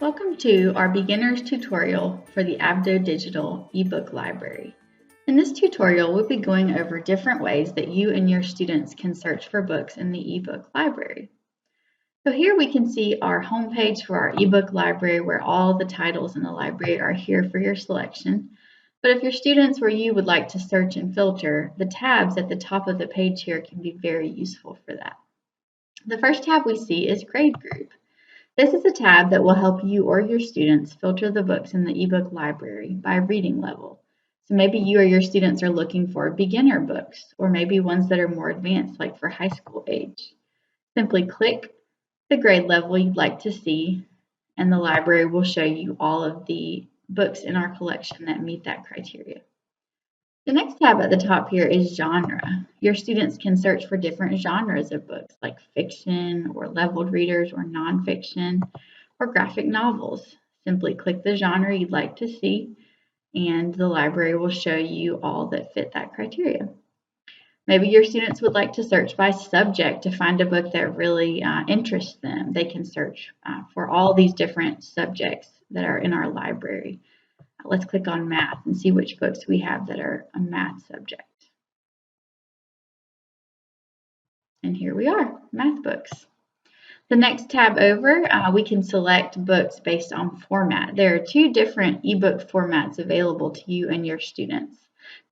Welcome to our beginner's tutorial for the Abdo Digital eBook library. In this tutorial, we'll be going over different ways that you and your students can search for books in the eBook library. So here we can see our homepage for our eBook library where all the titles in the library are here for your selection. But if your students or you would like to search and filter, the tabs at the top of the page here can be very useful for that. The first tab we see is Grade Group. This is a tab that will help you or your students filter the books in the eBook library by reading level. So maybe you or your students are looking for beginner books, or maybe ones that are more advanced, like for high school age. Simply click the grade level you'd like to see, and the library will show you all of the books in our collection that meet that criteria. The next tab at the top here is genre. Your students can search for different genres of books like fiction or leveled readers or nonfiction or graphic novels. Simply click the genre you'd like to see and the library will show you all that fit that criteria. Maybe your students would like to search by subject to find a book that really interests them. They can search for all these different subjects that are in our library. Let's click on math and see which books we have that are a math subject. And here we are, math books. The next tab over, we can select books based on format. There are two different ebook formats available to you and your students.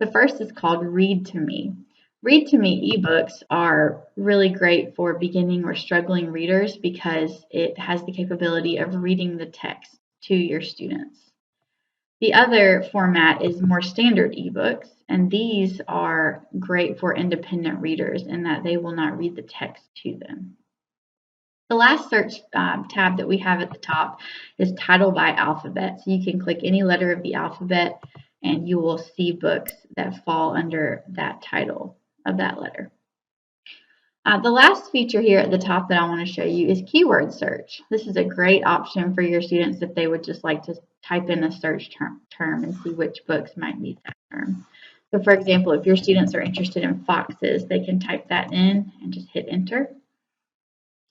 The first is called Read to Me. Read to Me ebooks are really great for beginning or struggling readers because it has the capability of reading the text to your students. The other format is more standard ebooks, and these are great for independent readers in that they will not read the text to them. The last search tab that we have at the top is Title by Alphabet. So you can click any letter of the alphabet and you will see books that fall under that title of that letter. The last feature here at the top that I want to show you is keyword search. This is a great option for your students if they would just like to type in a search term and see which books might meet that term. So for example, if your students are interested in foxes, they can type that in and just hit enter.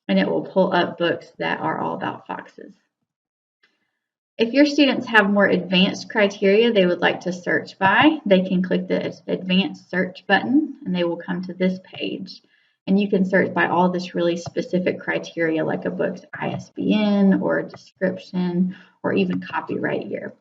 And it will pull up books that are all about foxes. If your students have more advanced criteria they would like to search by, they can click the advanced search button and they will come to this page. And you can search by all this really specific criteria like a book's ISBN or description or even copyright year.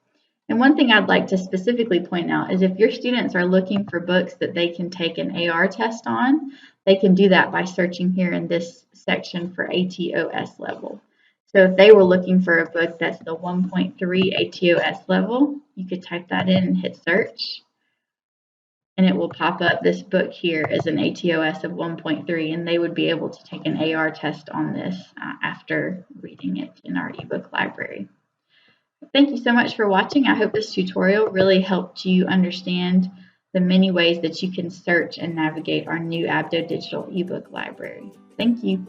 And one thing I'd like to specifically point out is if your students are looking for books that they can take an AR test on, they can do that by searching here in this section for ATOS level. So if they were looking for a book that's the 1.3 ATOS level, you could type that in and hit search. And it will pop up this book here as an ATOS of 1.3, and they would be able to take an AR test on this after reading it in our ebook library. Thank you so much for watching. I hope this tutorial really helped you understand the many ways that you can search and navigate our new Abdo Digital ebook library. Thank you.